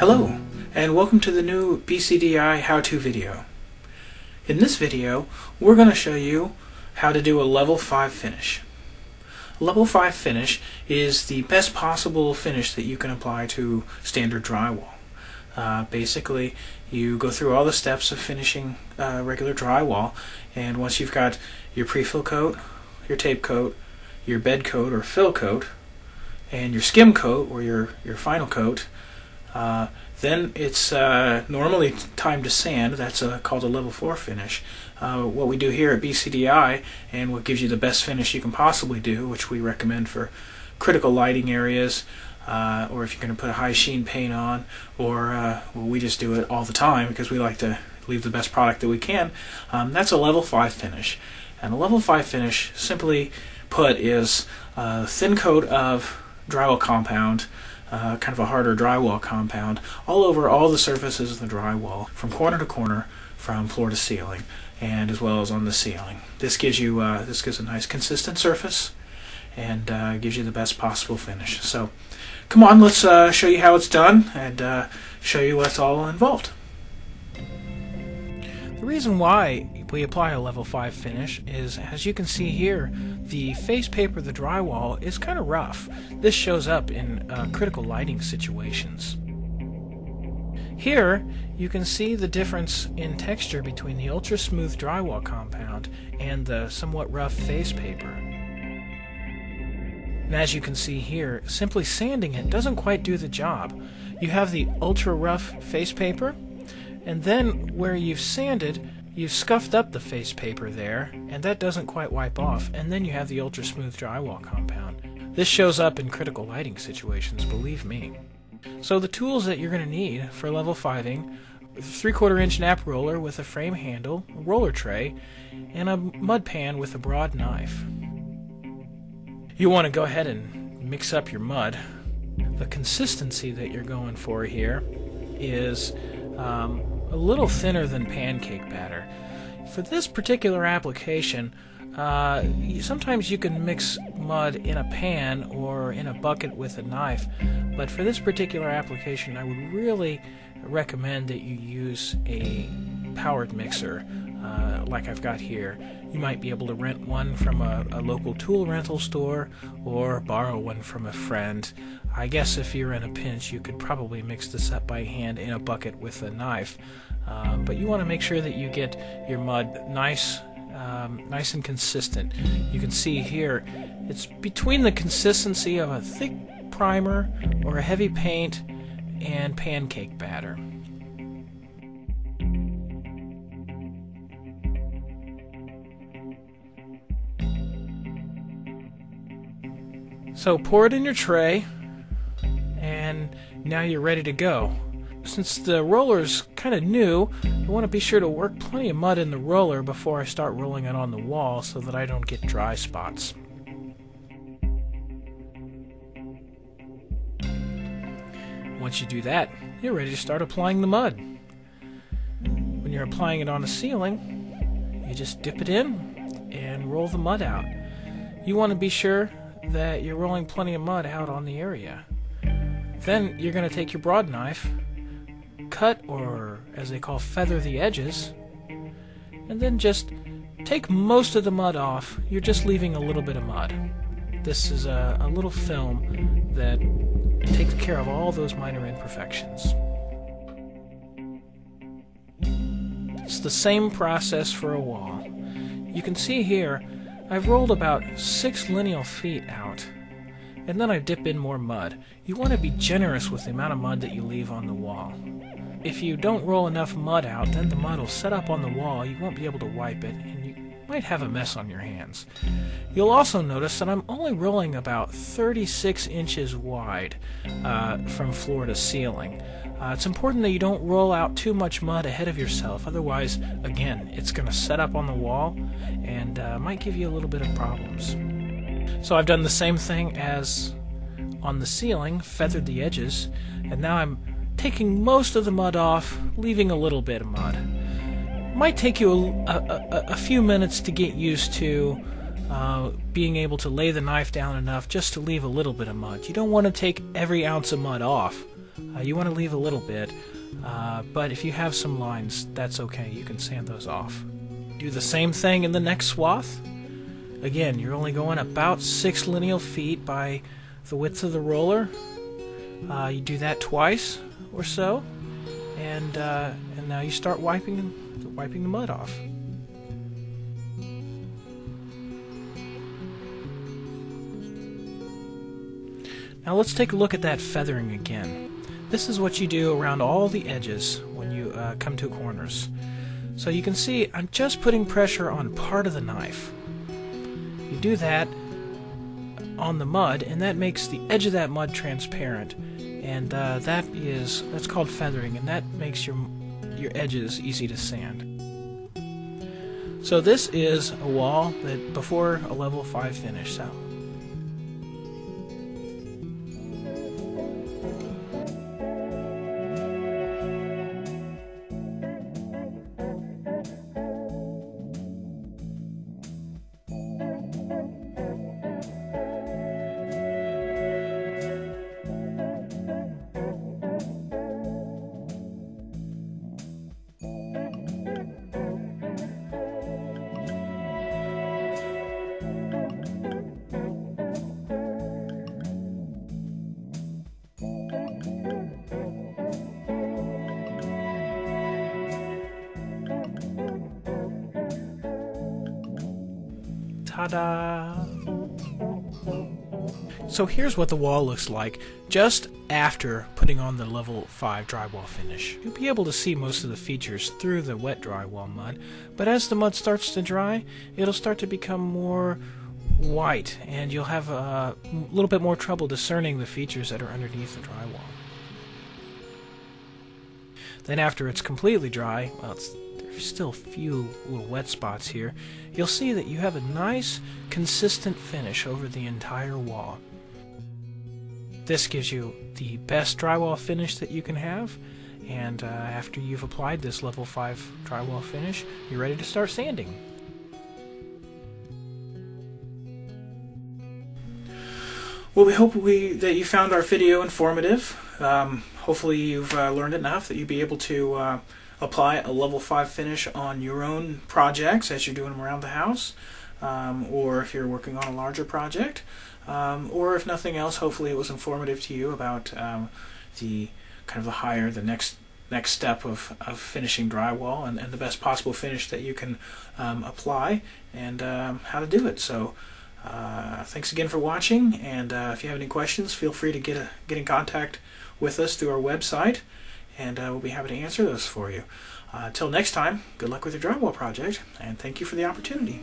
Hello, and welcome to the new BCDI how-to video. In this video, we're going to show you how to do a level 5 finish. A level 5 finish is the best possible finish that you can apply to standard drywall. Basically, you go through all the steps of finishing regular drywall, and once you've got your pre-fill coat, your tape coat, your bed coat or fill coat, and your skim coat or your final coat, then it's normally time to sand. That's called a level 4 finish. What we do here at BCDI, and what gives you the best finish you can possibly do, which we recommend for critical lighting areas, or if you're going to put a high sheen paint on, or well, we just do it all the time because we like to leave the best product that we can. That's a level 5 finish. And a level 5 finish, simply put, is a thin coat of drywall compound, kind of a harder drywall compound, all over all the surfaces of the drywall, from corner to corner, from floor to ceiling, and as well as on the ceiling. This gives you a nice consistent surface, and gives you the best possible finish. So, come on, let's show you how it's done, and show you what's all involved. The reason why we apply a level 5 finish is, as you can see here, the face paper of the drywall is kind of rough. This shows up in critical lighting situations. Here you can see the difference in texture between the ultra smooth drywall compound and the somewhat rough face paper. And as you can see here, simply sanding it doesn't quite do the job. You have the ultra rough face paper, and then where you've sanded, you've scuffed up the face paper there, and that doesn't quite wipe off, and then you have the ultra smooth drywall compound. This shows up in critical lighting situations, believe me. So the tools that you're going to need for level 5ing: a 3/4 inch nap roller with a frame handle, a roller tray, and a mud pan with a broad knife. You want to go ahead and mix up your mud. The consistency that you're going for here is a little thinner than pancake batter. For this particular application, sometimes you can mix mud in a pan or in a bucket with a knife, but for this particular application I would really recommend that you use a powered mixer like I've got here. You might be able to rent one from a local tool rental store or borrow one from a friend. I guess if you're in a pinch you could probably mix this up by hand in a bucket with a knife, but you want to make sure that you get your mud nice and consistent. You can see here it's between the consistency of a thick primer or a heavy paint and pancake batter. So pour it in your tray, and now you're ready to go. Since the roller's kind of new, you want to be sure to work plenty of mud in the roller before I start rolling it on the wall so that I don't get dry spots. Once you do that, you're ready to start applying the mud. When you're applying it on the ceiling, you just dip it in and roll the mud out. You want to be sure that you're rolling plenty of mud out on the area. Then you're going to take your broad knife, cut, or as they call, feather the edges, and then just take most of the mud off. You're just leaving a little bit of mud. This is a little film that takes care of all those minor imperfections. It's the same process for a wall. You can see here I've rolled about 6 lineal feet out, and then I dip in more mud. You want to be generous with the amount of mud that you leave on the wall. If you don't roll enough mud out, then the mud will set up on the wall, you won't be able to wipe it, and you might have a mess on your hands. You'll also notice that I'm only rolling about 36 inches wide from floor to ceiling. It's important that you don't roll out too much mud ahead of yourself, otherwise, again, it's going to set up on the wall and might give you a little bit of problems. So I've done the same thing as on the ceiling, feathered the edges, and now I'm taking most of the mud off, leaving a little bit of mud. It might take you a few minutes to get used to being able to lay the knife down enough just to leave a little bit of mud. You don't want to take every ounce of mud off, You want to leave a little bit, but if you have some lines, that's okay. You can sand those off. Do the same thing in the next swath. Again, you're only going about 6 lineal feet by the width of the roller. You do that twice or so, and now you start wiping the mud off. Now let's take a look at that feathering again. This is what you do around all the edges when you come to corners. So you can see I'm just putting pressure on part of the knife. You do that on the mud, and that makes the edge of that mud transparent, and that's called feathering, and that makes your edges easy to sand. So this is a wall that before a level 5 finish. So ta-da! So here's what the wall looks like just after putting on the level 5 drywall finish. You'll be able to see most of the features through the wet drywall mud, but as the mud starts to dry, it'll start to become more white, and you'll have a little bit more trouble discerning the features that are underneath the drywall. Then after it's completely dry, well, there's still a few little wet spots here, you'll see that you have a nice, consistent finish over the entire wall. This gives you the best drywall finish that you can have, and after you've applied this level 5 drywall finish, you're ready to start sanding. Well, we hope that you found our video informative. Hopefully you've learned enough that you'll be able to apply a level 5 finish on your own projects as you're doing them around the house, or if you're working on a larger project, or if nothing else, hopefully it was informative to you about the next step of finishing drywall and the best possible finish that you can apply, and how to do it. So thanks again for watching, and if you have any questions, feel free to get in contact with us through our website, and we'll be happy to answer those for you. Until next time, good luck with your drywall project, and thank you for the opportunity.